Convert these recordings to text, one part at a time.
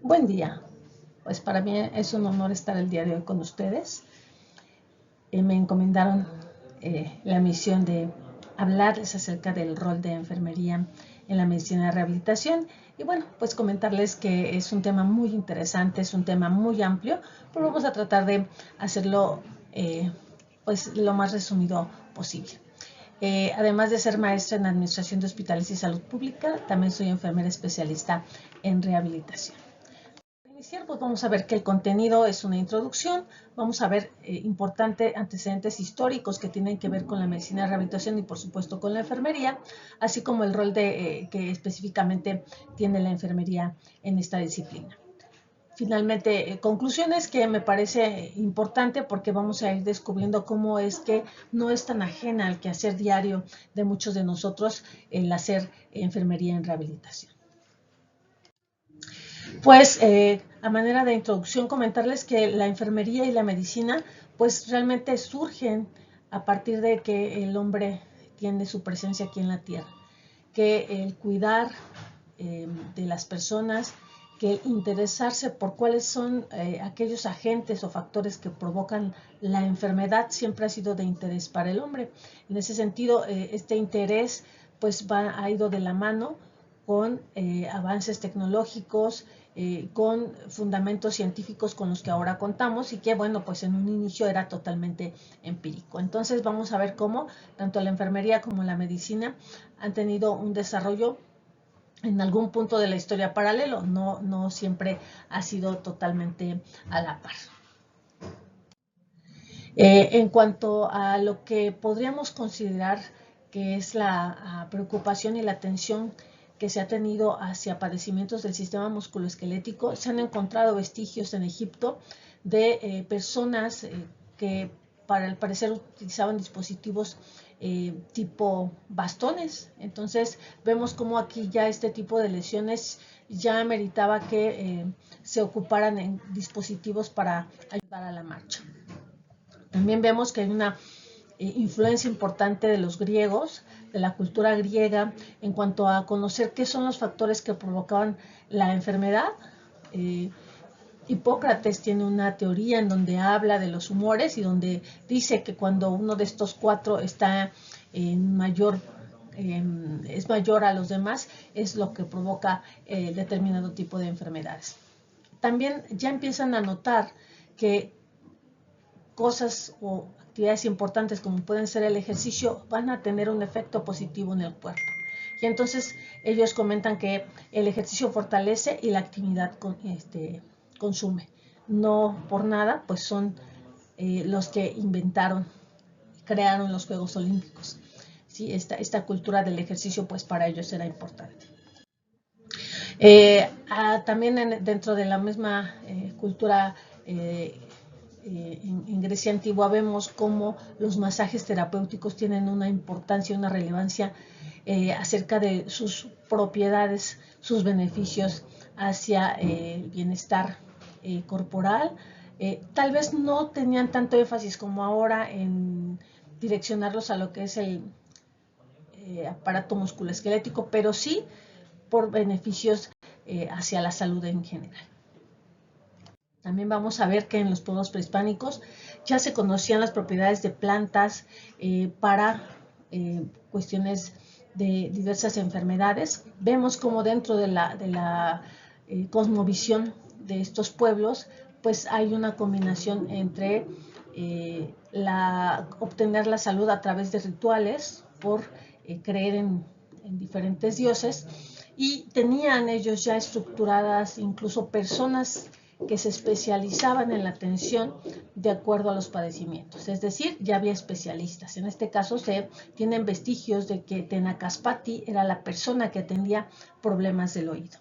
Buen día, pues para mí es un honor estar el día de hoy con ustedes. Me encomendaron la misión de hablarles acerca del rol de enfermería en la medicina de rehabilitación y bueno, pues comentarles que es un tema muy interesante, es un tema muy amplio, pero vamos a tratar de hacerlo pues lo más resumido posible. Además de ser maestra en Administración de Hospitales y Salud Pública, también soy enfermera especialista en rehabilitación. Para iniciar, pues vamos a ver que el contenido es una introducción, vamos a ver importantes antecedentes históricos que tienen que ver con la medicina de rehabilitación y por supuesto con la enfermería, así como el rol que específicamente tiene la enfermería en esta disciplina. Finalmente, conclusiones que me parece importante porque vamos a ir descubriendo cómo es que no es tan ajena al quehacer diario de muchos de nosotros el hacer enfermería en rehabilitación. Pues a manera de introducción comentarles que la enfermería y la medicina pues realmente surgen a partir de que el hombre tiene su presencia aquí en la tierra, que el cuidar de las personas, que el interesarse por cuáles son aquellos agentes o factores que provocan la enfermedad siempre ha sido de interés para el hombre. En ese sentido, este interés pues ha ido de la mano con avances tecnológicos, con fundamentos científicos con los que ahora contamos y que, bueno, pues en un inicio era totalmente empírico. Entonces vamos a ver cómo tanto la enfermería como la medicina han tenido un desarrollo en algún punto de la historia paralelo, no siempre ha sido totalmente a la par. En cuanto a lo que podríamos considerar que es la preocupación y la atención que se ha tenido hacia padecimientos del sistema musculoesquelético, se han encontrado vestigios en Egipto de personas que para el parecer utilizaban dispositivos tipo bastones. Entonces vemos como aquí ya este tipo de lesiones ya meritaba que se ocuparan en dispositivos para ayudar a la marcha. También vemos que hay una influencia importante de los griegos, de la cultura griega, en cuanto a conocer qué son los factores que provocaban la enfermedad. Hipócrates tiene una teoría en donde habla de los humores y donde dice que cuando uno de estos cuatro está en mayor es mayor a los demás, es lo que provoca determinado tipo de enfermedades. También ya empiezan a notar que cosas o actividades importantes como pueden ser el ejercicio van a tener un efecto positivo en el cuerpo. Y entonces ellos comentan que el ejercicio fortalece y la actividad consume. No por nada, pues son los que inventaron, crearon los Juegos Olímpicos. ¿Sí? Esta cultura del ejercicio, pues para ellos era importante. También dentro de la misma cultura en Grecia antigua vemos cómo los masajes terapéuticos tienen una importancia, una relevancia acerca de sus propiedades, sus beneficios hacia el bienestar corporal. Tal vez no tenían tanto énfasis como ahora en direccionarlos a lo que es el aparato musculoesquelético, pero sí por beneficios hacia la salud en general. También vamos a ver que en los pueblos prehispánicos ya se conocían las propiedades de plantas para cuestiones de diversas enfermedades. Vemos como dentro de la cosmovisión de estos pueblos, pues hay una combinación entre obtener la salud a través de rituales por creer en diferentes dioses, y tenían ellos ya estructuradas incluso personas que se especializaban en la atención de acuerdo a los padecimientos, es decir, ya había especialistas. En este caso se tienen vestigios de que Tenakaspati era la persona que atendía problemas del oído.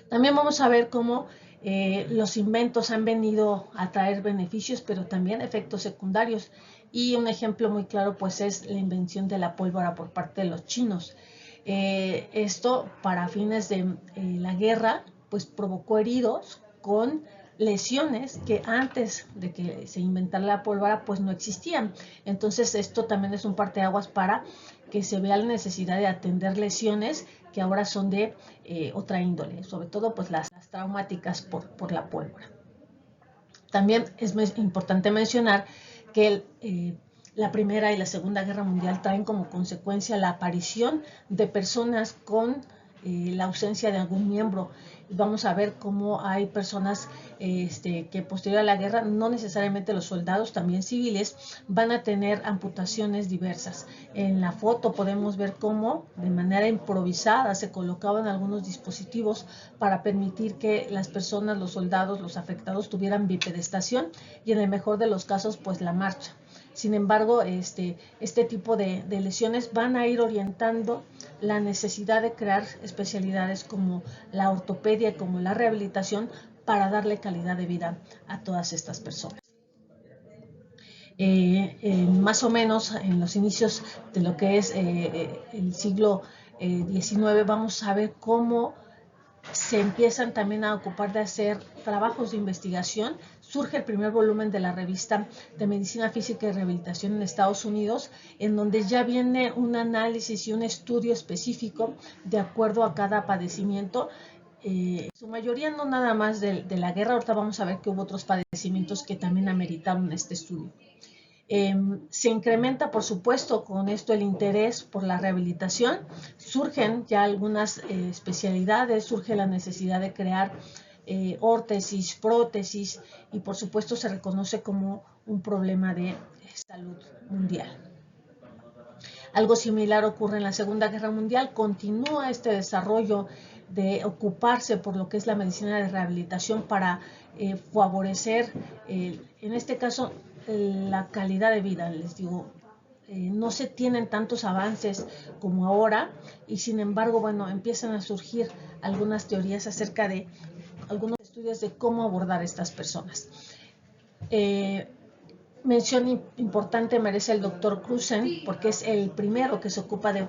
También vamos a ver cómo los inventos han venido a traer beneficios, pero también efectos secundarios. Y un ejemplo muy claro pues es la invención de la pólvora por parte de los chinos. Esto para fines de la guerra pues provocó heridos con lesiones que antes de que se inventara la pólvora pues no existían. Entonces esto también es un parteaguas para que se vea la necesidad de atender lesiones que ahora son de otra índole, sobre todo pues las traumáticas por la pólvora. También es importante mencionar que la Primera y la Segunda Guerra Mundial traen como consecuencia la aparición de personas con la ausencia de algún miembro. Vamos a ver cómo hay personas que posterior a la guerra, no necesariamente los soldados, también civiles, van a tener amputaciones diversas. En la foto podemos ver cómo de manera improvisada se colocaban algunos dispositivos para permitir que las personas, los soldados, los afectados tuvieran bipedestación y en el mejor de los casos pues la marcha. Sin embargo, este tipo de lesiones van a ir orientando la necesidad de crear especialidades como la ortopedia y como la rehabilitación para darle calidad de vida a todas estas personas. Más o menos en los inicios de lo que es el siglo XIX, vamos a ver cómo se empiezan también a ocupar de hacer trabajos de investigación. Surge el primer volumen de la revista de Medicina Física y Rehabilitación en Estados Unidos, en donde ya viene un análisis y un estudio específico de acuerdo a cada padecimiento. Su mayoría no nada más de la guerra. Ahorita vamos a ver que hubo otros padecimientos que también ameritaron este estudio. Se incrementa, por supuesto, con esto el interés por la rehabilitación. Surgen ya algunas especialidades, surge la necesidad de crear órtesis, prótesis, y por supuesto se reconoce como un problema de salud mundial. Algo similar ocurre en la Segunda Guerra Mundial. Continúa este desarrollo de ocuparse por lo que es la medicina de rehabilitación para favorecer, en este caso, la calidad de vida. Les digo, no se tienen tantos avances como ahora, y sin embargo, bueno, empiezan a surgir algunas teorías acerca de algunos estudios de cómo abordar a estas personas. Mención importante merece el doctor Cruzen, porque es el primero que se ocupa de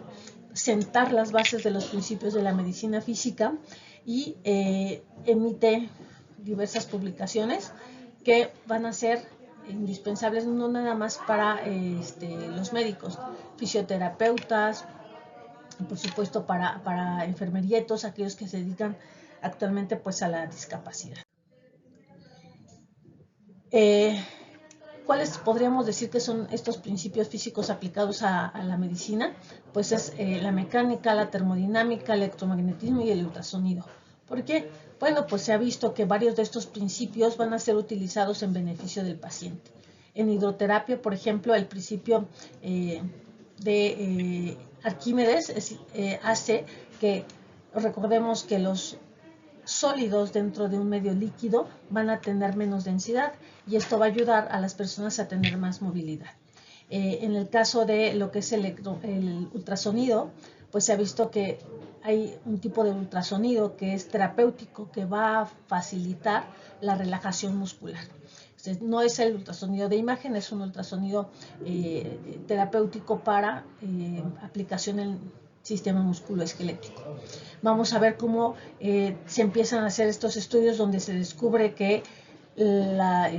sentar las bases de los principios de la medicina física y emite diversas publicaciones que van a ser indispensables no nada más para los médicos, fisioterapeutas, por supuesto para enfermerietos, aquellos que se dedican actualmente pues a la discapacidad. ¿Cuáles podríamos decir que son estos principios físicos aplicados a la medicina? Pues es la mecánica, la termodinámica, el electromagnetismo y el ultrasonido. ¿Por qué? Bueno, pues se ha visto que varios de estos principios van a ser utilizados en beneficio del paciente. En hidroterapia, por ejemplo, el principio de Arquímedes hace que recordemos que los sólidos dentro de un medio líquido van a tener menos densidad, y esto va a ayudar a las personas a tener más movilidad. En el caso de lo que es el ultrasonido, pues se ha visto que hay un tipo de ultrasonido que es terapéutico, que va a facilitar la relajación muscular. Entonces, no es el ultrasonido de imagen, es un ultrasonido terapéutico para aplicación en sistema musculoesquelético. Vamos a ver cómo se empiezan a hacer estos estudios donde se descubre que la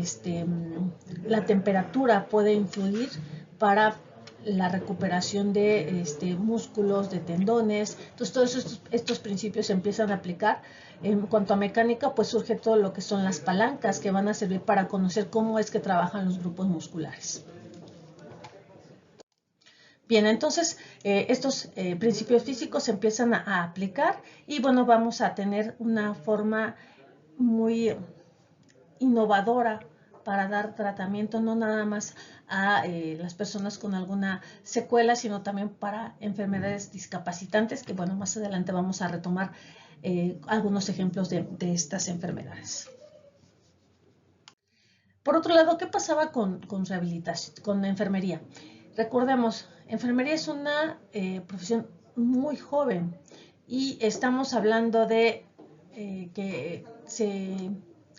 temperatura puede influir para la recuperación de músculos, de tendones. Entonces todos estos principios se empiezan a aplicar. En cuanto a mecánica, pues surge todo lo que son las palancas, que van a servir para conocer cómo es que trabajan los grupos musculares. Bien, entonces estos principios físicos se empiezan a aplicar, y bueno, vamos a tener una forma muy innovadora para dar tratamiento no nada más a las personas con alguna secuela, sino también para enfermedades discapacitantes, que bueno, más adelante vamos a retomar algunos ejemplos de estas enfermedades. Por otro lado, ¿qué pasaba con rehabilitación, con la enfermería? Recordemos, enfermería es una profesión muy joven, y estamos hablando de que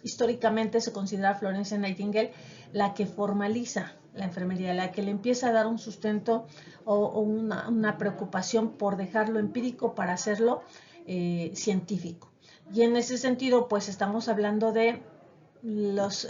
históricamente se considera a Florence Nightingale la que formaliza la enfermería, la que le empieza a dar un sustento o una preocupación por dejarlo empírico para hacerlo científico. Y en ese sentido, pues estamos hablando de los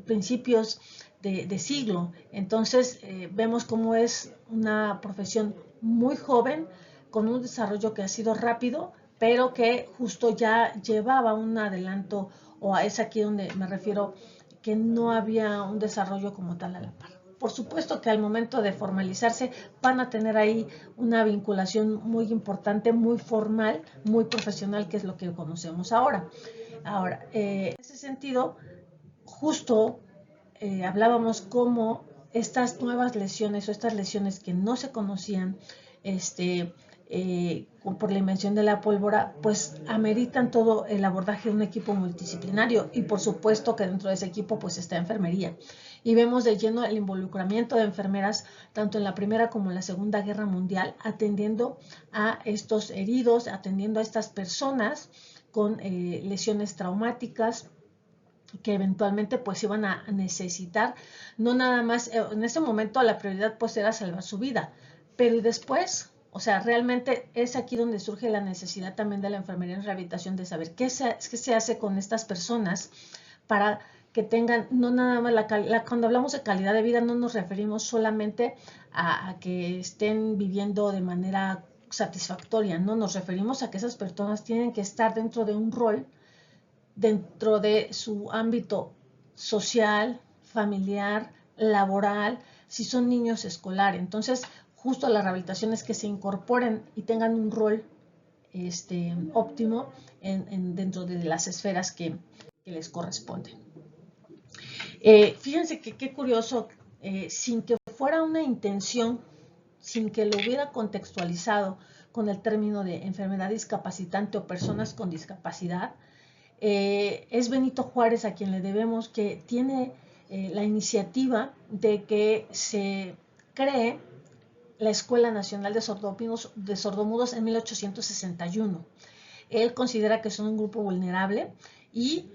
principios de siglo. Entonces vemos cómo es una profesión muy joven, con un desarrollo que ha sido rápido, pero que justo ya llevaba un adelanto, o es aquí donde me refiero, que no había un desarrollo como tal a la par. Por supuesto que al momento de formalizarse van a tener ahí una vinculación muy importante, muy formal, muy profesional, que es lo que conocemos ahora. Ahora, en ese sentido, justo hablábamos cómo estas nuevas lesiones o estas lesiones que no se conocían por la invención de la pólvora, pues ameritan todo el abordaje de un equipo multidisciplinario, y por supuesto que dentro de ese equipo pues está enfermería. Y vemos de lleno el involucramiento de enfermeras tanto en la Primera como en la Segunda Guerra Mundial, atendiendo a estos heridos, atendiendo a estas personas con lesiones traumáticas que eventualmente pues iban a necesitar, no nada más, en ese momento la prioridad pues era salvar su vida, pero después, o sea, realmente es aquí donde surge la necesidad también de la enfermería en rehabilitación, de saber qué se hace con estas personas para que tengan, no nada más cuando hablamos de calidad de vida no nos referimos solamente a que estén viviendo de manera satisfactoria, no, nos referimos a que esas personas tienen que estar dentro de un rol, dentro de su ámbito social, familiar, laboral, si son niños, escolar. Entonces, justo la rehabilitación es que se incorporen y tengan un rol óptimo dentro de las esferas que les corresponden. Fíjense que qué curioso, sin que fuera una intención, sin que lo hubiera contextualizado con el término de enfermedad discapacitante o personas con discapacidad, es Benito Juárez a quien le debemos que tiene la iniciativa de que se cree la Escuela Nacional de Sordomudos en 1861. Él considera que son un grupo vulnerable y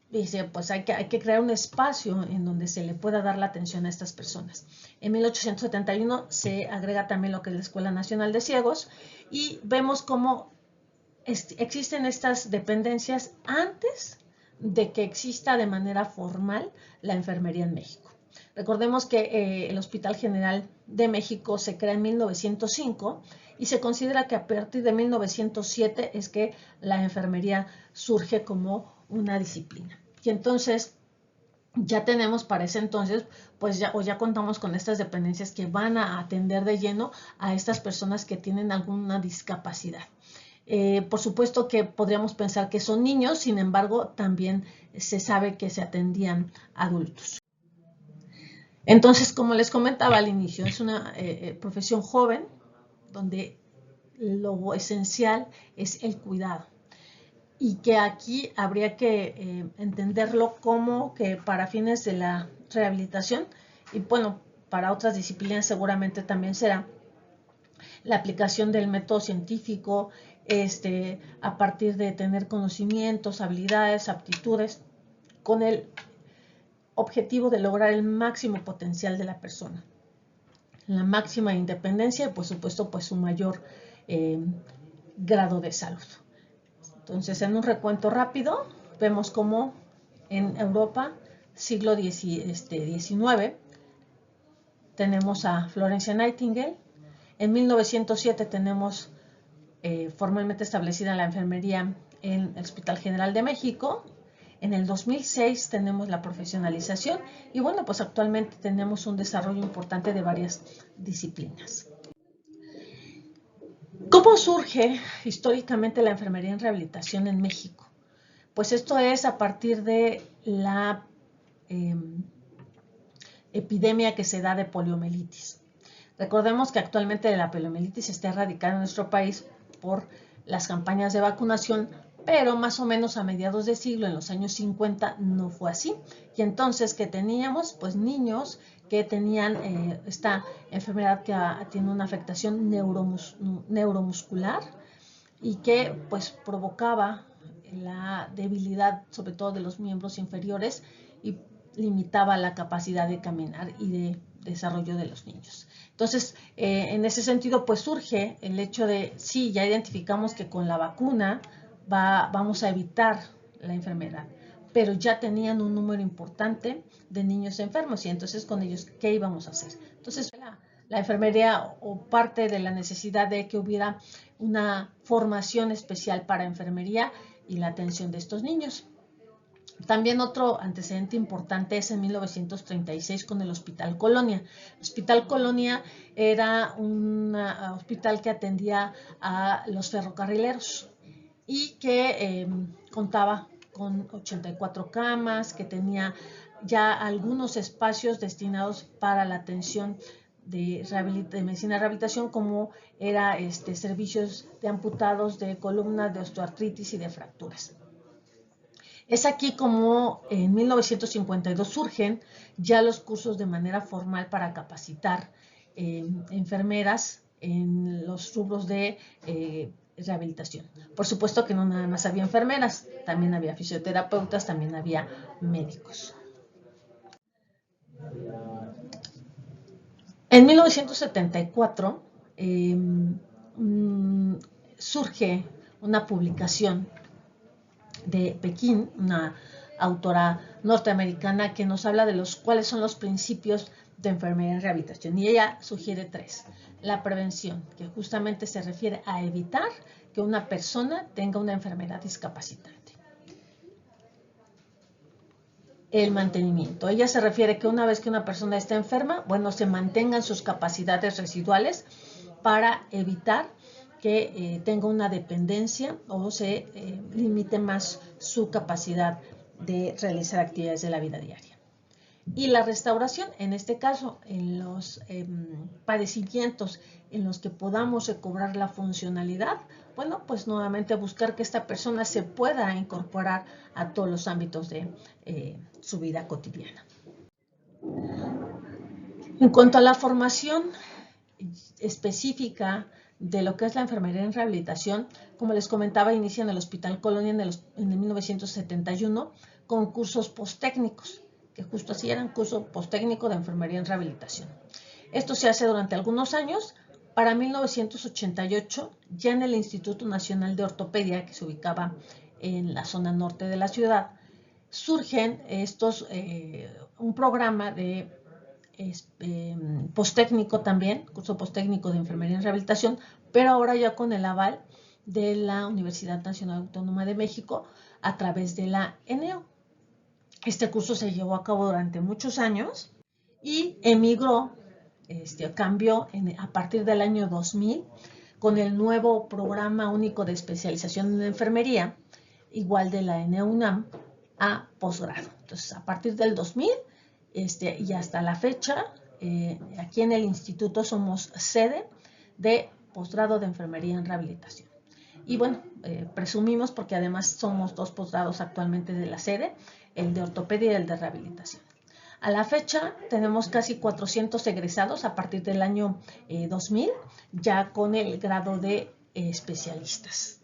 dice, pues hay que crear un espacio en donde se le pueda dar la atención a estas personas. En 1871 se agrega también lo que es la Escuela Nacional de Ciegos, y vemos cómo existen estas dependencias antes de que exista de manera formal la enfermería en México. Recordemos que el Hospital General de México se crea en 1905 y se considera que a partir de 1907 es que la enfermería surge como una disciplina. Y entonces ya tenemos para ese entonces, pues ya contamos con estas dependencias que van a atender de lleno a estas personas que tienen alguna discapacidad. Por supuesto que podríamos pensar que son niños, sin embargo, también se sabe que se atendían adultos. Entonces, como les comentaba al inicio, es una profesión joven donde lo esencial es el cuidado, y que aquí habría que entenderlo como que para fines de la rehabilitación, y bueno, para otras disciplinas seguramente también será, la aplicación del método científico, a partir de tener conocimientos, habilidades, aptitudes, con el objetivo de lograr el máximo potencial de la persona, la máxima independencia y por supuesto pues su mayor grado de salud. Entonces, en un recuento rápido, vemos cómo en Europa, siglo XIX, tenemos a Florence Nightingale. En 1907 tenemos formalmente establecida la enfermería en el Hospital General de México. En el 2006 tenemos la profesionalización y bueno, pues actualmente tenemos un desarrollo importante de varias disciplinas. ¿Cómo surge históricamente la enfermería en rehabilitación en México? Pues esto es a partir de la epidemia que se da de poliomielitis. Recordemos que actualmente la poliomielitis está erradicada en nuestro país por las campañas de vacunación, pero más o menos a mediados de siglo, en los años 50, no fue así. Y entonces, ¿qué teníamos? Pues niños que tenían esta enfermedad que tiene una afectación neuromuscular y que pues provocaba la debilidad, sobre todo de los miembros inferiores, y limitaba la capacidad de caminar y de desarrollo de los niños. Entonces, en ese sentido, pues surge el hecho de, sí, ya identificamos que con la vacuna vamos a evitar la enfermedad. pero ya tenían un número importante de niños enfermos y entonces con ellos, ¿qué íbamos a hacer? Entonces la enfermería o parte de la necesidad de que hubiera una formación especial para enfermería y la atención de estos niños. También otro antecedente importante es en 1936 con el Hospital Colonia. El Hospital Colonia era un hospital que atendía a los ferrocarrileros y que contaba con 84 camas, que tenía ya algunos espacios destinados para la atención de medicina de rehabilitación, como era servicios de amputados de columna, de osteoartritis y de fracturas. Es aquí como en 1952 surgen ya los cursos de manera formal para capacitar enfermeras en los rubros de rehabilitación. Por supuesto que no nada más había enfermeras, también había fisioterapeutas, también había médicos. En 1974 surge una publicación de Pekín, una autora norteamericana que nos habla de cuáles son los principios de enfermería en rehabilitación, y ella sugiere 3. La prevención, que justamente se refiere a evitar que una persona tenga una enfermedad discapacitante. El mantenimiento, ella se refiere que una vez que una persona está enferma, bueno, se mantengan sus capacidades residuales para evitar que tenga una dependencia o se limite más su capacidad de realizar actividades de la vida diaria. Y la restauración, en este caso, en los padecimientos en los que podamos recobrar la funcionalidad, bueno, pues nuevamente buscar que esta persona se pueda incorporar a todos los ámbitos de su vida cotidiana. En cuanto a la formación específica de lo que es la enfermería en rehabilitación, como les comentaba, inicia en el Hospital Colonia en el 1971 con cursos posttécnicos, que justo así eran curso posttécnico de enfermería en rehabilitación. Esto se hace durante algunos años. Para 1988, ya en el Instituto Nacional de Ortopedia, que se ubicaba en la zona norte de la ciudad, surgen un programa de posttécnico también, curso posttécnico de enfermería en rehabilitación, pero ahora ya con el aval de la Universidad Nacional Autónoma de México a través de la ENEO. Este curso se llevó a cabo durante muchos años y cambió a partir del año 2000 con el nuevo programa único de especialización en enfermería, igual de la ENEO-UNAM, a posgrado. Entonces, a partir del 2000 y hasta la fecha, aquí en el instituto somos sede de posgrado de enfermería en rehabilitación. Y bueno, presumimos porque además somos 2 posgrados actualmente de la sede, el de ortopedia y el de rehabilitación. A la fecha tenemos casi 400 egresados a partir del año 2000, ya con el grado de especialistas.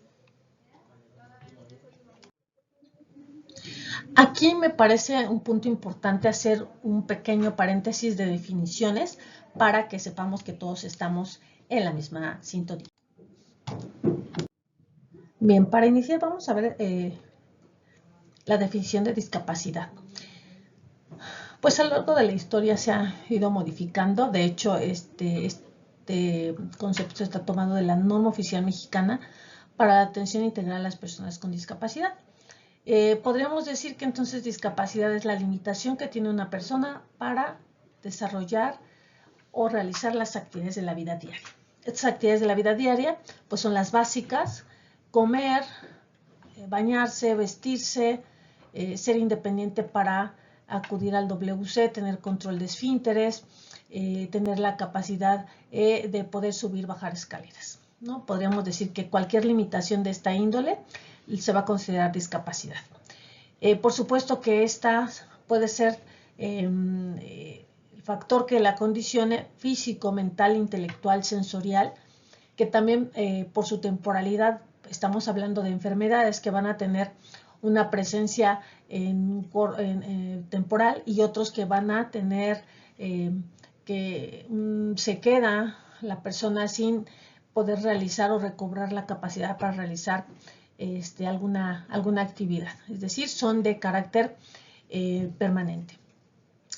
Aquí me parece un punto importante hacer un pequeño paréntesis de definiciones para que sepamos que todos estamos en la misma sintonía. Bien, para iniciar vamos a ver la definición de discapacidad. Pues a lo largo de la historia se ha ido modificando. De hecho, este concepto está tomado de la norma oficial mexicana para la atención integral a las personas con discapacidad. Podríamos decir que entonces discapacidad es la limitación que tiene una persona para desarrollar o realizar las actividades de la vida diaria. Estas actividades de la vida diaria pues son las básicas: comer, bañarse, vestirse, ser independiente para acudir al WC, tener control de esfínteres, tener la capacidad de poder subir y bajar escaleras, ¿no? Podríamos decir que cualquier limitación de esta índole se va a considerar discapacidad. Por supuesto que esta puede ser el factor que la condicione físico, mental, intelectual, sensorial, que también por su temporalidad, estamos hablando de enfermedades que van a tener una presencia temporal y otros que van a tener que se queda la persona sin poder realizar o recobrar la capacidad para realizar alguna actividad, es decir, son de carácter permanente.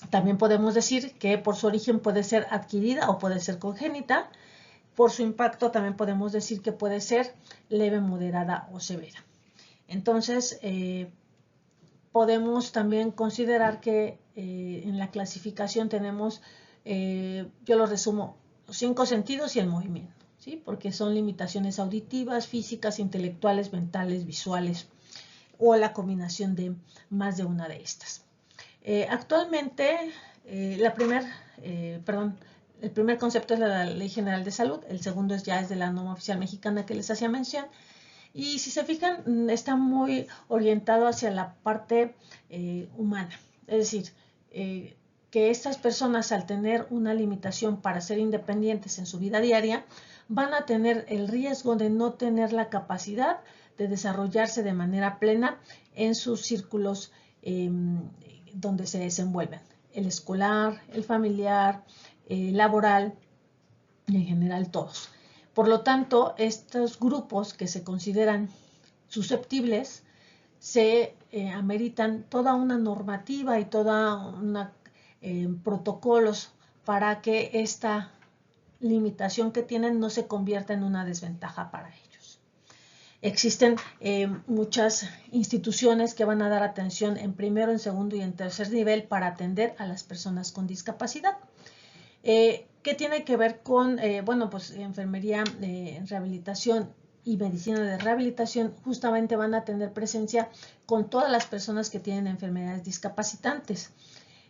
También podemos decir que por su origen puede ser adquirida o puede ser congénita. Por su impacto también podemos decir que puede ser leve, moderada o severa. Entonces, podemos también considerar que en la clasificación tenemos, yo lo resumo, los 5 sentidos y el movimiento, ¿sí? Porque son limitaciones auditivas, físicas, intelectuales, mentales, visuales o la combinación de más de una de estas. Actualmente, el primer concepto es la Ley General de Salud, el segundo ya es de la norma oficial mexicana que les hacía mención, y si se fijan, está muy orientado hacia la parte humana, es decir, que estas personas al tener una limitación para ser independientes en su vida diaria, van a tener el riesgo de no tener la capacidad de desarrollarse de manera plena en sus círculos donde se desenvuelven, el escolar, el familiar, laboral y en general todos. Por lo tanto, estos grupos que se consideran susceptibles se ameritan toda una normativa y toda una protocolos para que esta limitación que tienen no se convierta en una desventaja para ellos. Existen muchas instituciones que van a dar atención en primero, en segundo y en tercer nivel para atender a las personas con discapacidad. ¿Qué tiene que ver con, bueno, pues enfermería, rehabilitación y medicina de rehabilitación? Justamente van a tener presencia con todas las personas que tienen enfermedades discapacitantes.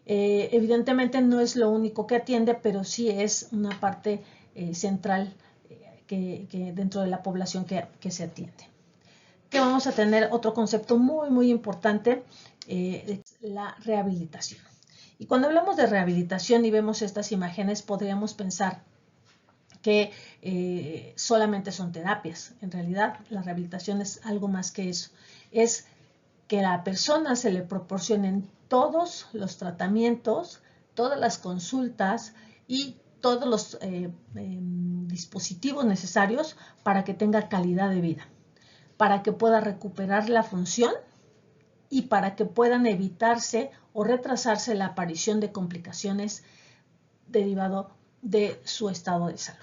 Evidentemente no es lo único que atiende, pero sí es una parte central que dentro de la población que se atiende. Que vamos a tener otro concepto muy, muy importante, es la rehabilitación. Y cuando hablamos de rehabilitación y vemos estas imágenes, podríamos pensar que solamente son terapias. En realidad, la rehabilitación es algo más que eso. Es que a la persona se le proporcionen todos los tratamientos, todas las consultas y todos los dispositivos necesarios para que tenga calidad de vida, para que pueda recuperar la función y para que puedan evitarse o retrasarse la aparición de complicaciones derivado de su estado de salud,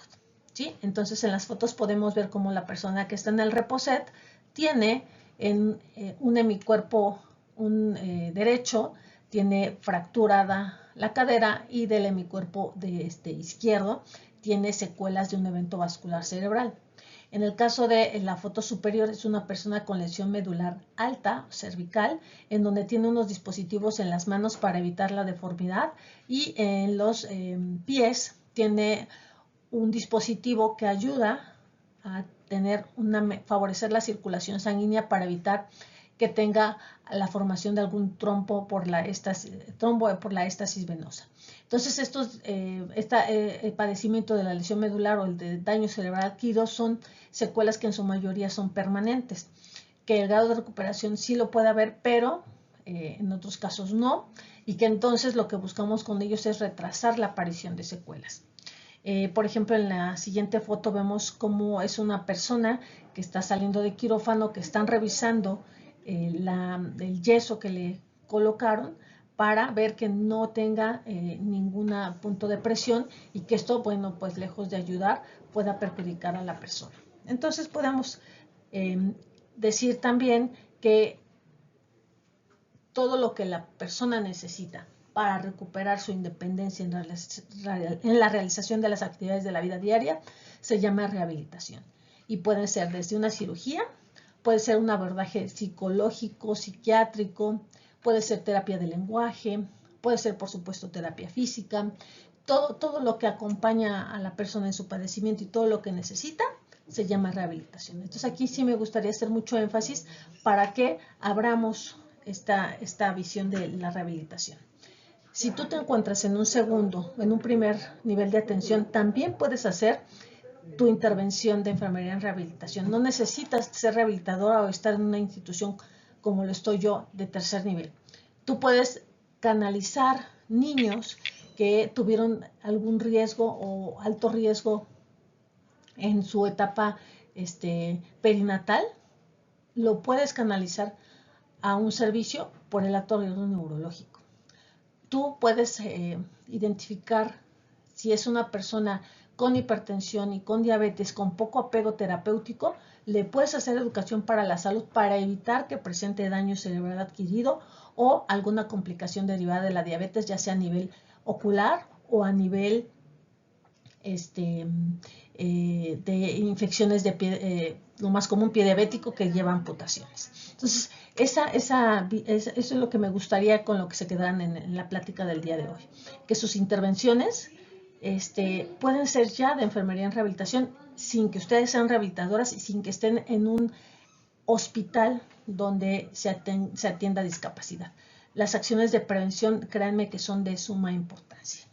¿sí? Entonces, en las fotos podemos ver cómo la persona que está en el reposet tiene en un hemicuerpo derecho, tiene fracturada la cadera y del hemicuerpo de izquierdo tiene secuelas de un evento vascular cerebral. En el caso de la foto superior es una persona con lesión medular alta, cervical, en donde tiene unos dispositivos en las manos para evitar la deformidad y en los pies tiene un dispositivo que ayuda a favorecer la circulación sanguínea para evitar que tenga la formación de algún trombo por la éstasis venosa. Entonces, el padecimiento de la lesión medular o el de daño cerebral adquirido son secuelas que en su mayoría son permanentes, que el grado de recuperación sí lo puede haber, pero en otros casos no, y que entonces lo que buscamos con ellos es retrasar la aparición de secuelas. Por ejemplo, en la siguiente foto vemos cómo es una persona que está saliendo de quirófano, que están revisando el yeso que le colocaron para ver que no tenga ningún punto de presión y que esto, bueno, pues lejos de ayudar, pueda perjudicar a la persona. Entonces podemos decir también que todo lo que la persona necesita para recuperar su independencia en la realización de las actividades de la vida diaria se llama rehabilitación. Y puede ser desde una cirugía, puede ser un abordaje psicológico, psiquiátrico, puede ser terapia de lenguaje, puede ser, por supuesto, terapia física, todo lo que acompaña a la persona en su padecimiento y todo lo que necesita se llama rehabilitación. Entonces aquí sí me gustaría hacer mucho énfasis para que abramos esta visión de la rehabilitación. Si tú te encuentras en un segundo, en un primer nivel de atención, también puedes hacer tu intervención de enfermería en rehabilitación. No necesitas ser rehabilitadora o estar en una institución como lo estoy yo de tercer nivel. Tú puedes canalizar niños que tuvieron algún riesgo o alto riesgo en su etapa perinatal lo puedes canalizar a un servicio por el alto riesgo neurológico. Tú puedes identificar si es una persona con hipertensión y con diabetes, con poco apego terapéutico, le puedes hacer educación para la salud para evitar que presente daño cerebral adquirido o alguna complicación derivada de la diabetes, ya sea a nivel ocular o a nivel de infecciones de pie, lo más común, pie diabético, que lleva amputaciones. Entonces, eso es lo que me gustaría con lo que se quedaran en la plática del día de hoy, que sus intervenciones pueden ser ya de enfermería en rehabilitación sin que ustedes sean rehabilitadoras y sin que estén en un hospital donde se atienda discapacidad. Las acciones de prevención, créanme que son de suma importancia.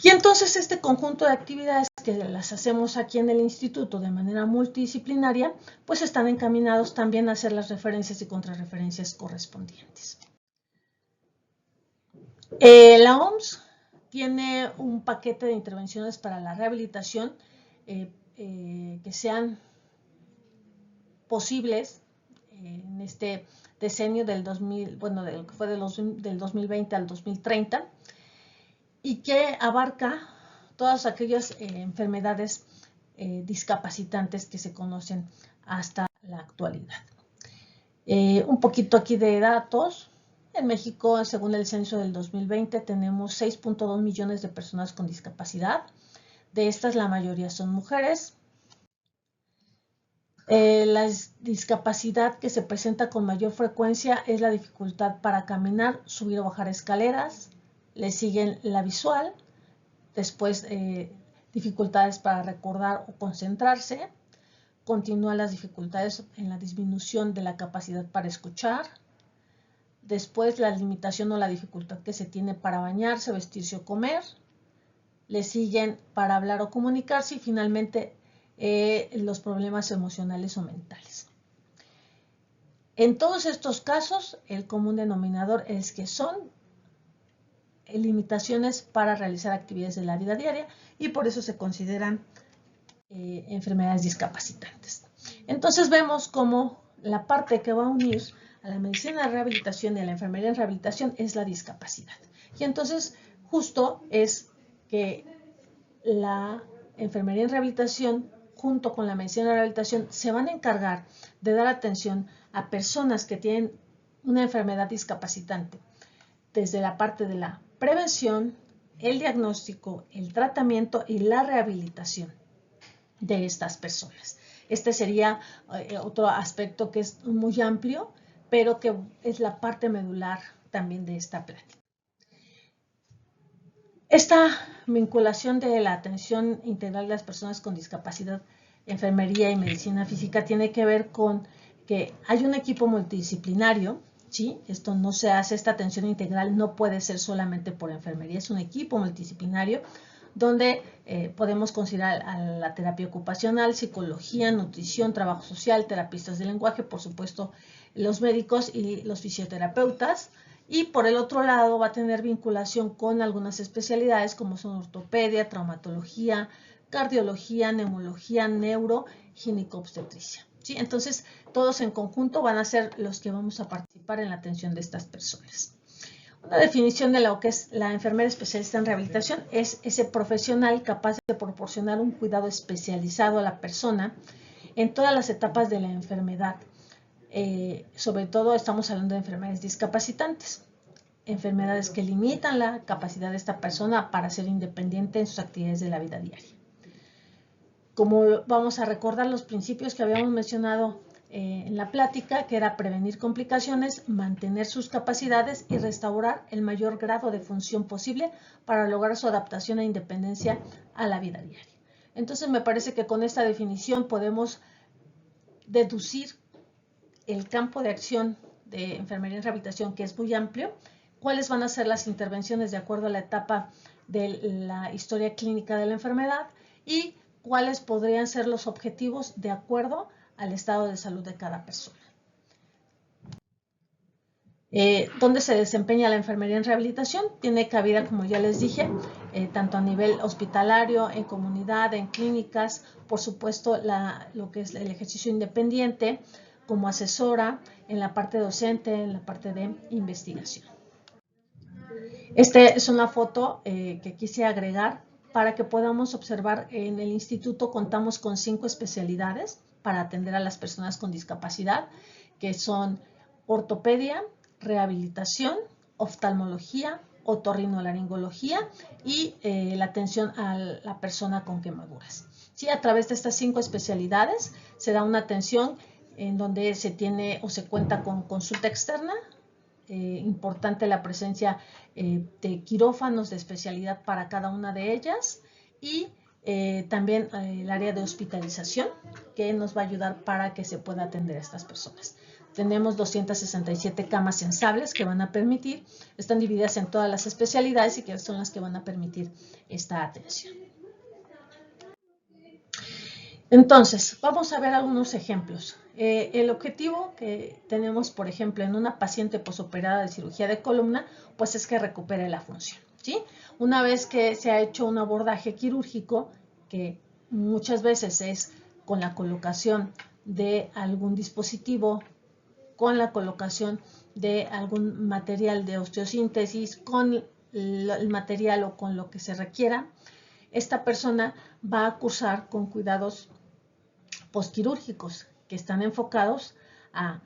Y entonces este conjunto de actividades que las hacemos aquí en el instituto de manera multidisciplinaria, pues están encaminados también a hacer las referencias y contrarreferencias correspondientes. La OMS tiene un paquete de intervenciones para la rehabilitación que sean posibles en este decenio del 2000, bueno, del 2020 al 2030, y que abarca todas aquellas enfermedades discapacitantes que se conocen hasta la actualidad. Un poquito aquí de datos. En México, según el censo del 2020, tenemos 6.2 millones de personas con discapacidad. De estas, la mayoría son mujeres. La discapacidad que se presenta con mayor frecuencia es la dificultad para caminar, subir o bajar escaleras. Le siguen la visual, después dificultades para recordar o concentrarse. Continúan las dificultades en la disminución de la capacidad para escuchar. Después la limitación o la dificultad que se tiene para bañarse, vestirse o comer. Le siguen para hablar o comunicarse y finalmente los problemas emocionales o mentales. En todos estos casos, el común denominador es que son limitaciones para realizar actividades de la vida diaria y por eso se consideran enfermedades discapacitantes. Entonces vemos cómo la parte que va a unir a la medicina de rehabilitación y a la enfermería en rehabilitación es la discapacidad. Y entonces justo es que la enfermería en rehabilitación junto con la medicina de rehabilitación se van a encargar de dar atención a personas que tienen una enfermedad discapacitante desde la parte de la prevención, el diagnóstico, el tratamiento y la rehabilitación de estas personas. Este sería otro aspecto que es muy amplio, pero que es la parte medular también de esta plática. Esta vinculación de la atención integral de las personas con discapacidad, enfermería y medicina física tiene que ver con que hay un equipo multidisciplinario, ¿sí? Esto no se hace, esta atención integral no puede ser solamente por enfermería, es un equipo multidisciplinario donde podemos considerar a la terapia ocupacional, psicología, nutrición, trabajo social, terapistas de lenguaje, por supuesto los médicos y los fisioterapeutas. Y por el otro lado va a tener vinculación con algunas especialidades como son ortopedia, traumatología, cardiología, neumología, neuro, ginecobstetricia. ¿Sí? Entonces, todos en conjunto van a ser los que vamos a participar en la atención de estas personas. Una definición de lo que es la enfermera especialista en rehabilitación es ese profesional capaz de proporcionar un cuidado especializado a la persona en todas las etapas de la enfermedad. Sobre todo estamos hablando de enfermedades discapacitantes, enfermedades que limitan la capacidad de esta persona para ser independiente en sus actividades de la vida diaria. Como vamos a recordar los principios que habíamos mencionado en la plática, que era prevenir complicaciones, mantener sus capacidades y restaurar el mayor grado de función posible para lograr su adaptación e independencia a la vida diaria. Entonces me parece que con esta definición podemos deducir el campo de acción de enfermería en rehabilitación, que es muy amplio, cuáles van a ser las intervenciones de acuerdo a la etapa de la historia clínica de la enfermedad y cuáles podrían ser los objetivos de acuerdo al estado de salud de cada persona. ¿Dónde se desempeña la enfermería en rehabilitación? Tiene cabida, como ya les dije, tanto a nivel hospitalario, en comunidad, en clínicas, por supuesto lo que es el ejercicio independiente, como asesora, en la parte docente, en la parte de investigación. Esta es una foto que quise agregar para que podamos observar. En el instituto contamos con 5 especialidades para atender a las personas con discapacidad, que son ortopedia, rehabilitación, oftalmología, otorrinolaringología y la atención a la persona con quemaduras. ¿Sí? A través de estas 5 especialidades se da una atención en donde se tiene o se cuenta con consulta externa, importante la presencia de quirófanos de especialidad para cada una de ellas y también el área de hospitalización que nos va a ayudar para que se pueda atender a estas personas. Tenemos 267 camas sensables que van a permitir, están divididas en todas las especialidades y que son las que van a permitir esta atención. Entonces, vamos a ver algunos ejemplos. El objetivo que tenemos, por ejemplo, en una paciente posoperada de cirugía de columna, pues es que recupere la función, ¿sí? Una vez que se ha hecho un abordaje quirúrgico, que muchas veces es con la colocación de algún dispositivo, con la colocación de algún material de osteosíntesis, con el material o con lo que se requiera, esta persona va a cursar con cuidados postquirúrgicos que están enfocados a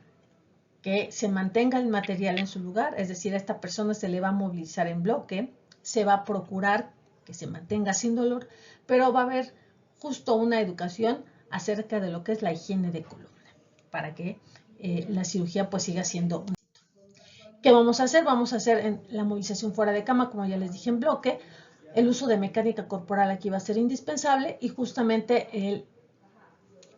que se mantenga el material en su lugar, es decir, a esta persona se le va a movilizar en bloque, se va a procurar que se mantenga sin dolor, pero va a haber justo una educación acerca de lo que es la higiene de columna, para que la cirugía pues siga siendo un éxito. ¿Qué vamos a hacer? Vamos a hacer en la movilización fuera de cama, como ya les dije, en bloque. El uso de mecánica corporal aquí va a ser indispensable y justamente el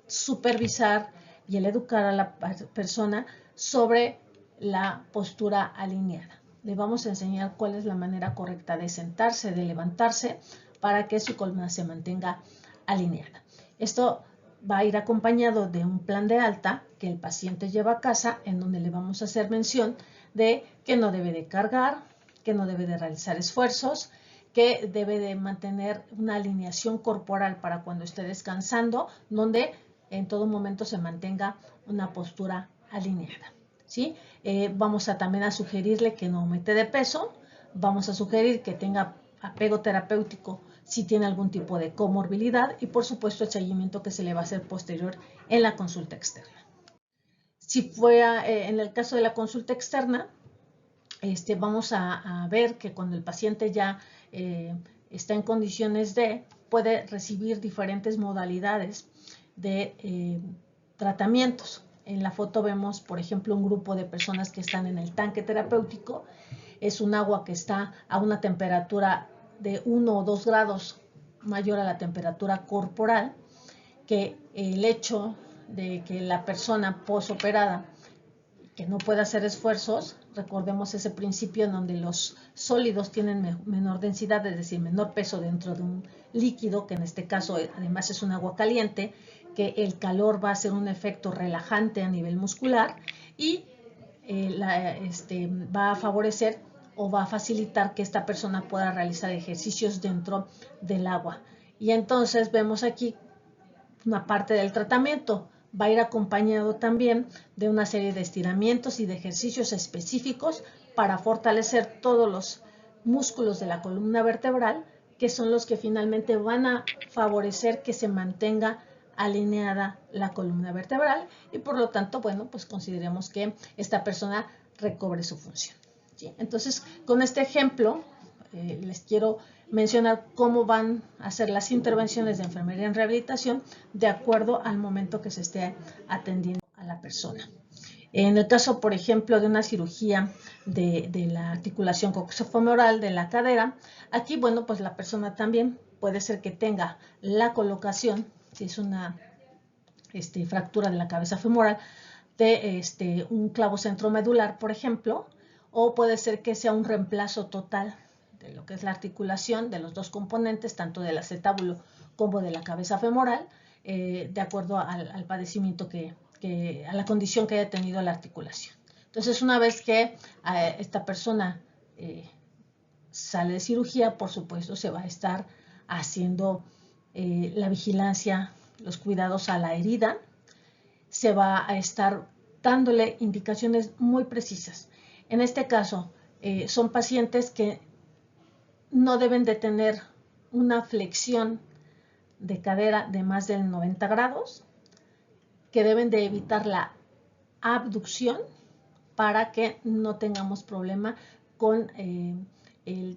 supervisar y el educar a la persona sobre la postura alineada. Le vamos a enseñar cuál es la manera correcta de sentarse, de levantarse, para que su columna se mantenga alineada. Esto va a ir acompañado de un plan de alta que el paciente lleva a casa, en donde le vamos a hacer mención de que no debe de cargar, que no debe de realizar esfuerzos, que debe de mantener una alineación corporal para cuando esté descansando, donde en todo momento se mantenga una postura alineada, ¿sí? Vamos también a sugerirle que no aumente de peso, vamos a sugerir que tenga apego terapéutico si tiene algún tipo de comorbilidad y por supuesto el seguimiento que se le va a hacer posterior en la consulta externa. Si fuera en el caso de la consulta externa, vamos a ver que cuando el paciente ya está en condiciones puede recibir diferentes modalidades de tratamientos. En la foto vemos, por ejemplo, un grupo de personas que están en el tanque terapéutico. Es un agua que está a una temperatura de 1 o 2 grados mayor a la temperatura corporal, que el hecho de que la persona posoperada que no puede hacer esfuerzos, recordemos ese principio en donde los sólidos tienen menor densidad, es decir, menor peso dentro de un líquido, que en este caso además es un agua caliente, que el calor va a hacer un efecto relajante a nivel muscular y va a favorecer o va a facilitar que esta persona pueda realizar ejercicios dentro del agua. Y entonces vemos aquí una parte del tratamiento. Va a ir acompañado también de una serie de estiramientos y de ejercicios específicos para fortalecer todos los músculos de la columna vertebral, que son los que finalmente van a favorecer que se mantenga alineada la columna vertebral y por lo tanto, bueno, pues consideremos que esta persona recobre su función, ¿sí? Entonces, con este ejemplo, les quiero mencionar cómo van a ser las intervenciones de enfermería en rehabilitación de acuerdo al momento que se esté atendiendo a la persona. En el caso, por ejemplo, de una cirugía de la articulación coxofemoral de la cadera, aquí, bueno, pues la persona también puede ser que tenga la colocación, si es una fractura de la cabeza femoral, de un clavo centromedular, por ejemplo, o puede ser que sea un reemplazo total de lo que es la articulación de los dos componentes, tanto del acetábulo como de la cabeza femoral, de acuerdo al padecimiento a la condición que haya tenido la articulación. Entonces, una vez que esta persona sale de cirugía, por supuesto, se va a estar haciendo la vigilancia, los cuidados a la herida, se va a estar dándole indicaciones muy precisas. En este caso, son pacientes que no deben de tener una flexión de cadera de más del 90 grados, que deben de evitar la abducción para que no tengamos problema con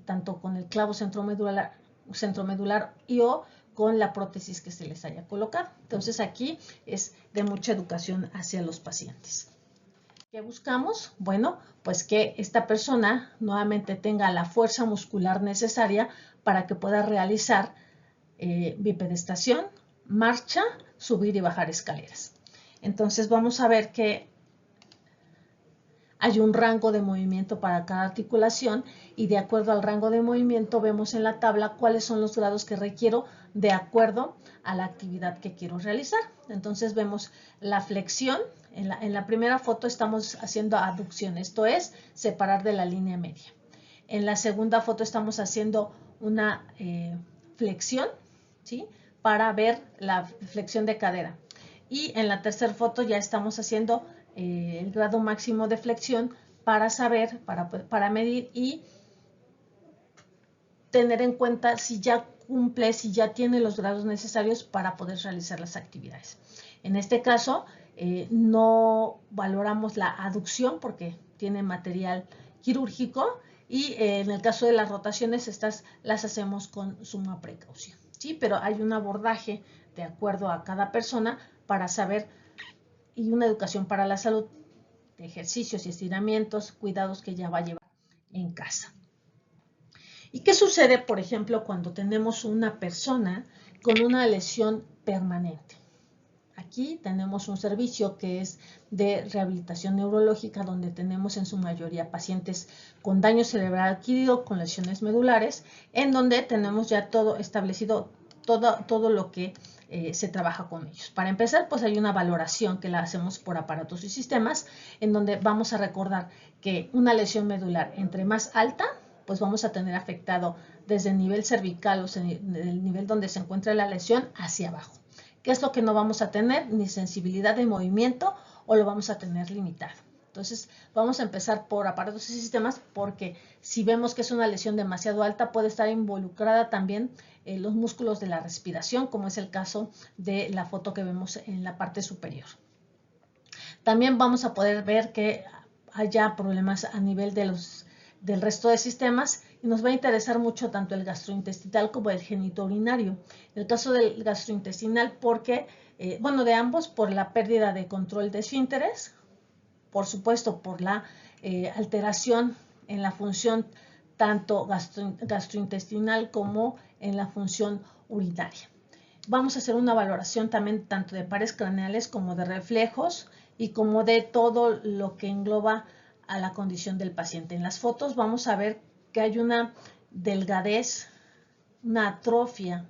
tanto con el clavo centromedular y o con la prótesis que se les haya colocado. Entonces aquí es de mucha educación hacia los pacientes. ¿Qué buscamos? Bueno, pues que esta persona nuevamente tenga la fuerza muscular necesaria para que pueda realizar bipedestación, marcha, subir y bajar escaleras. Entonces vamos a ver que hay un rango de movimiento para cada articulación y de acuerdo al rango de movimiento vemos en la tabla cuáles son los grados que requiero de acuerdo a la actividad que quiero realizar. Entonces vemos la flexión. En la primera foto estamos haciendo aducción, esto es separar de la línea media. En la segunda foto estamos haciendo una flexión, ¿sí?, para ver la flexión de cadera. Y en la tercera foto ya estamos haciendo el grado máximo de flexión para saber, para medir y tener en cuenta si ya cumple, si ya tiene los grados necesarios para poder realizar las actividades. En este caso, no valoramos la aducción porque tiene material quirúrgico y en el caso de las rotaciones, estas las hacemos con suma precaución, ¿sí? Pero hay un abordaje de acuerdo a cada persona para saber y una educación para la salud de ejercicios y estiramientos, cuidados que ya va a llevar en casa. ¿Y qué sucede, por ejemplo, cuando tenemos una persona con una lesión permanente? Aquí tenemos un servicio que es de rehabilitación neurológica, donde tenemos en su mayoría pacientes con daño cerebral adquirido, con lesiones medulares, en donde tenemos ya todo establecido, todo lo que se trabaja con ellos. Para empezar, pues hay una valoración que la hacemos por aparatos y sistemas, en donde vamos a recordar que una lesión medular entre más alta, pues vamos a tener afectado desde el nivel cervical, o sea, el nivel donde se encuentra la lesión, hacia abajo. ¿Qué es lo que no vamos a tener? Ni sensibilidad de movimiento o lo vamos a tener limitado. Entonces, vamos a empezar por aparatos y sistemas porque si vemos que es una lesión demasiado alta, puede estar involucrada también los músculos de la respiración, como es el caso de la foto que vemos en la parte superior. También vamos a poder ver que haya problemas a nivel del resto de sistemas y nos va a interesar mucho tanto el gastrointestinal como el genitourinario. En el caso del gastrointestinal, porque, bueno, de ambos, por la pérdida de control de esfínteres, por supuesto, por la alteración en la función tanto gastrointestinal como en la función urinaria. Vamos a hacer una valoración también tanto de pares craneales como de reflejos y como de todo lo que engloba a la condición del paciente. En las fotos vamos a ver que hay una delgadez, una atrofia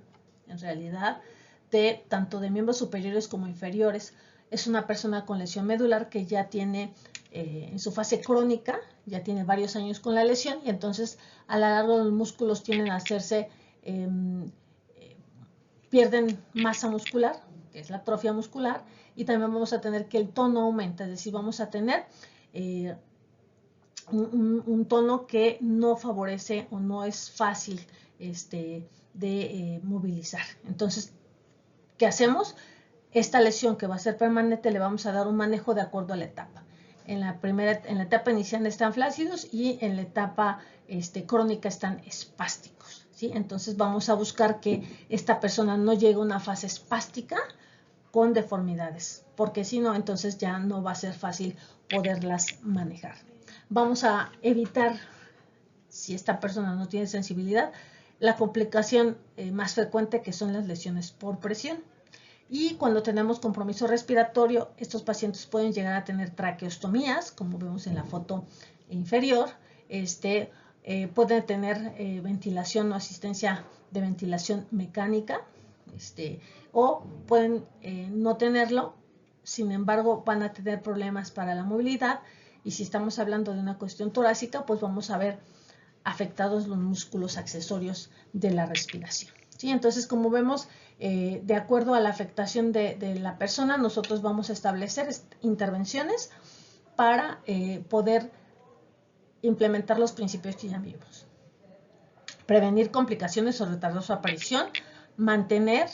en realidad de tanto de miembros superiores como inferiores. Es una persona con lesión medular que ya tiene en su fase crónica, ya tiene varios años con la lesión y entonces a lo largo los músculos tienden a hacerse, pierden masa muscular, que es la atrofia muscular, y también vamos a tener que el tono aumenta, es decir, vamos a tener un tono que no favorece o no es fácil de movilizar. Entonces, ¿qué hacemos? Esta lesión que va a ser permanente le vamos a dar un manejo de acuerdo a la etapa. En la etapa inicial están flácidos y en la etapa crónica están espásticos, ¿sí? Entonces vamos a buscar que esta persona no llegue a una fase espástica con deformidades, porque si no, entonces ya no va a ser fácil poderlas manejar. Vamos a evitar, si esta persona no tiene sensibilidad, la complicación más frecuente, que son las lesiones por presión. Y cuando tenemos compromiso respiratorio, estos pacientes pueden llegar a tener traqueostomías, como vemos en la foto inferior. Pueden tener ventilación o asistencia de ventilación mecánica, o pueden no tenerlo, sin embargo van a tener problemas para la movilidad y si estamos hablando de una cuestión torácica, pues vamos a ver afectados los músculos accesorios de la respiración. ¿Sí? Entonces, como vemos, de acuerdo a la afectación de la persona, nosotros vamos a establecer intervenciones para poder implementar los principios que ya vimos. Prevenir complicaciones o retardar su aparición, mantener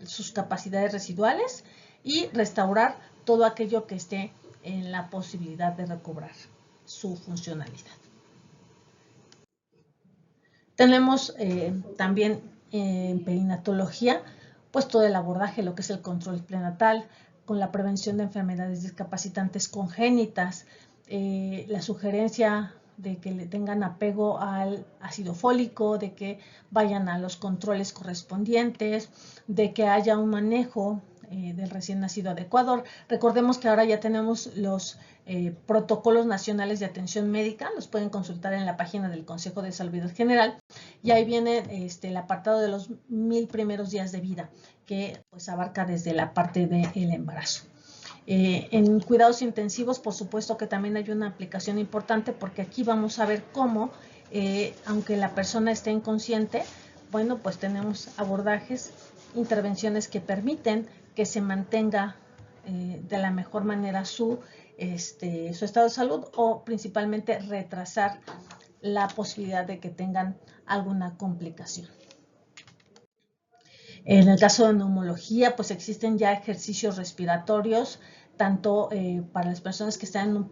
sus capacidades residuales y restaurar todo aquello que esté en la posibilidad de recobrar su funcionalidad. Tenemos también en perinatología, pues todo el abordaje, lo que es el control prenatal, con la prevención de enfermedades discapacitantes congénitas, la sugerencia de que le tengan apego al ácido fólico, de que vayan a los controles correspondientes, de que haya un manejo del recién nacido adecuado. Recordemos que ahora ya tenemos los protocolos nacionales de atención médica, los pueden consultar en la página del Consejo de Salud General, y ahí viene el apartado de los 1000 primeros días de vida, que pues abarca desde la parte del embarazo. En cuidados intensivos, por supuesto que también hay una aplicación importante, porque aquí vamos a ver cómo, aunque la persona esté inconsciente, bueno, pues tenemos abordajes, intervenciones que permiten que se mantenga de la mejor manera su estado de salud, o principalmente retrasar la posibilidad de que tengan alguna complicación. En el caso de neumología, pues existen ya ejercicios respiratorios, tanto para las personas que están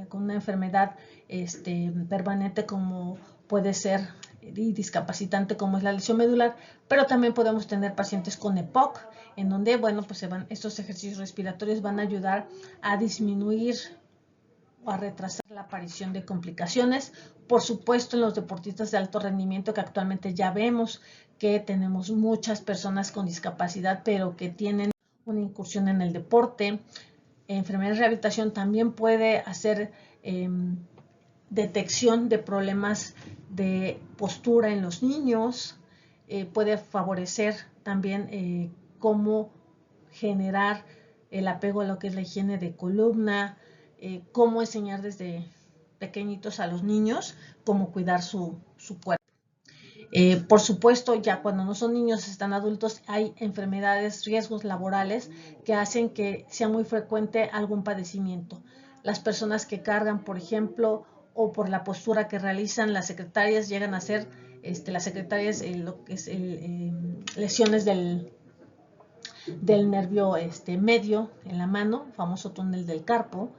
con una enfermedad permanente, como puede ser y discapacitante, como es la lesión medular, pero también podemos tener pacientes con EPOC, en donde, bueno, pues estos ejercicios respiratorios van a ayudar a disminuir o a retrasar la aparición de complicaciones. Por supuesto, en los deportistas de alto rendimiento, que actualmente ya vemos que tenemos muchas personas con discapacidad, pero que tienen una incursión en el deporte. Enfermería de rehabilitación también puede hacer detección de problemas de postura en los niños, puede favorecer también cómo generar el apego a lo que es la higiene de columna, cómo enseñar desde pequeñitos a los niños cómo cuidar su cuerpo. Por supuesto, ya cuando no son niños, están adultos, hay enfermedades, riesgos laborales que hacen que sea muy frecuente algún padecimiento. Las personas que cargan, por ejemplo, o por la postura que realizan, las secretarias llegan a ser, las secretarias, lo que es lesiones del nervio medio en la mano, famoso túnel del carpo.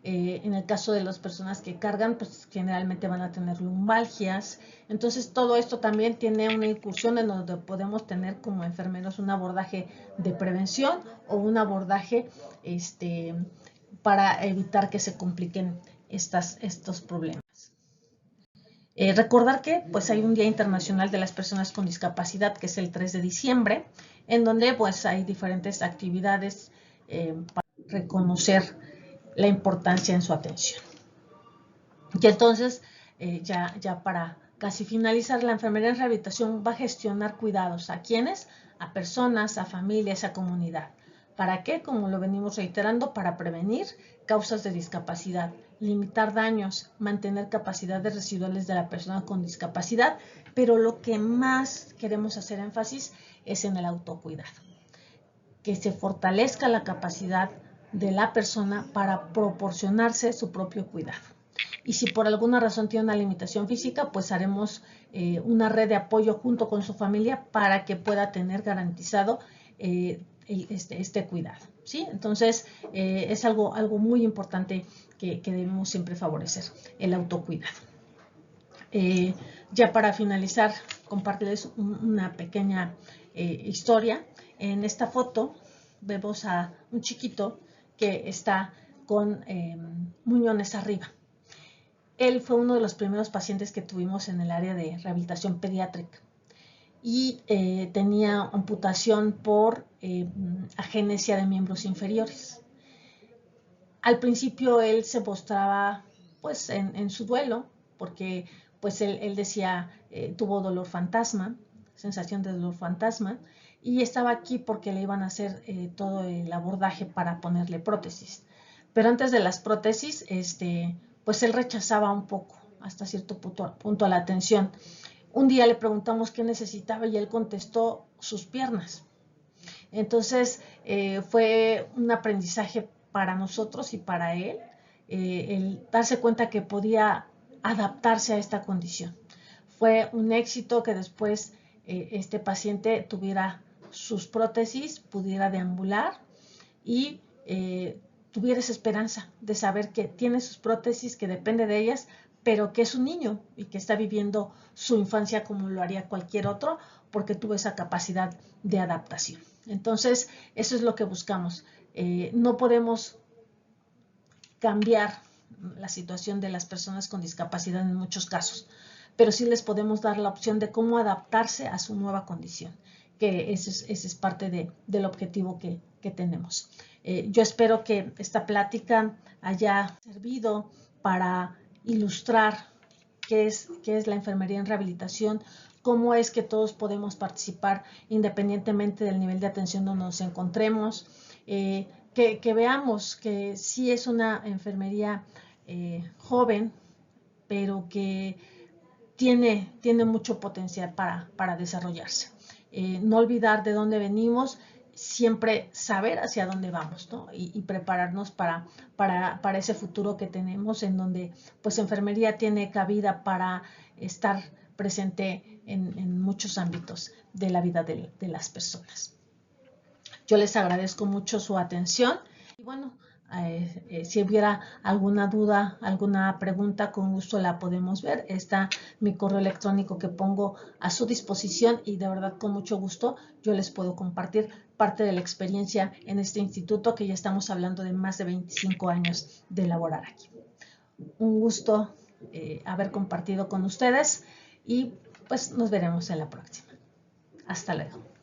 En el caso de las personas que cargan, pues generalmente van a tener lumbalgias. Entonces, todo esto también tiene una incursión en donde podemos tener como enfermeros un abordaje de prevención o un abordaje para evitar que se compliquen estos problemas. Recordar que pues hay un Día Internacional de las Personas con Discapacidad, que es el 3 de diciembre, en donde pues hay diferentes actividades para reconocer la importancia en su atención. Y entonces, ya para casi finalizar, la enfermería en rehabilitación va a gestionar cuidados. ¿A quiénes? A personas, a familias, a comunidad. ¿Para qué? Como lo venimos reiterando, para prevenir causas de discapacidad, limitar daños, mantener capacidades residuales de la persona con discapacidad, pero lo que más queremos hacer énfasis es en el autocuidado. Que se fortalezca la capacidad de la persona para proporcionarse su propio cuidado. Y si por alguna razón tiene una limitación física, pues haremos una red de apoyo junto con su familia para que pueda tener garantizado este cuidado. ¿Sí? Entonces, es algo muy importante que debemos siempre favorecer, el autocuidado. Ya para finalizar, compartirles una pequeña historia. En esta foto vemos a un chiquito que está con muñones arriba. Él fue uno de los primeros pacientes que tuvimos en el área de rehabilitación pediátrica y tenía amputación por agenesia de miembros inferiores. Al principio él se mostraba pues en su duelo, porque pues él decía, tuvo dolor fantasma, sensación de dolor fantasma, y estaba aquí porque le iban a hacer todo el abordaje para ponerle prótesis. pero antes de las prótesis, pues él rechazaba un poco, hasta cierto punto la atención. Un día le preguntamos qué necesitaba y él contestó sus piernas. Entonces fue un aprendizaje para nosotros y para él, el darse cuenta que podía adaptarse a esta condición. Fue un éxito que después este paciente tuviera sus prótesis, pudiera deambular y tuviera esa esperanza de saber que tiene sus prótesis, que depende de ellas, pero que es un niño y que está viviendo su infancia como lo haría cualquier otro, porque tuvo esa capacidad de adaptación. Entonces, eso es lo que buscamos. No podemos cambiar la situación de las personas con discapacidad en muchos casos, pero sí les podemos dar la opción de cómo adaptarse a su nueva condición, que ese es parte del objetivo que tenemos. Yo espero que esta plática haya servido para ilustrar qué es la enfermería en rehabilitación, cómo es que todos podemos participar independientemente del nivel de atención donde nos encontremos, que veamos que sí es una enfermería joven, pero que tiene mucho potencial para desarrollarse. No olvidar de dónde venimos, siempre saber hacia dónde vamos, ¿no? Y prepararnos para ese futuro que tenemos, en donde pues enfermería tiene cabida para estar presente en muchos ámbitos de la vida de las personas. Yo les agradezco mucho su atención y bueno, si hubiera alguna duda, alguna pregunta, con gusto la podemos ver. Está mi correo electrónico que pongo a su disposición y de verdad con mucho gusto yo les puedo compartir parte de la experiencia en este instituto, que ya estamos hablando de más de 25 años de laborar aquí. Un gusto haber compartido con ustedes y pues nos veremos en la próxima. Hasta luego.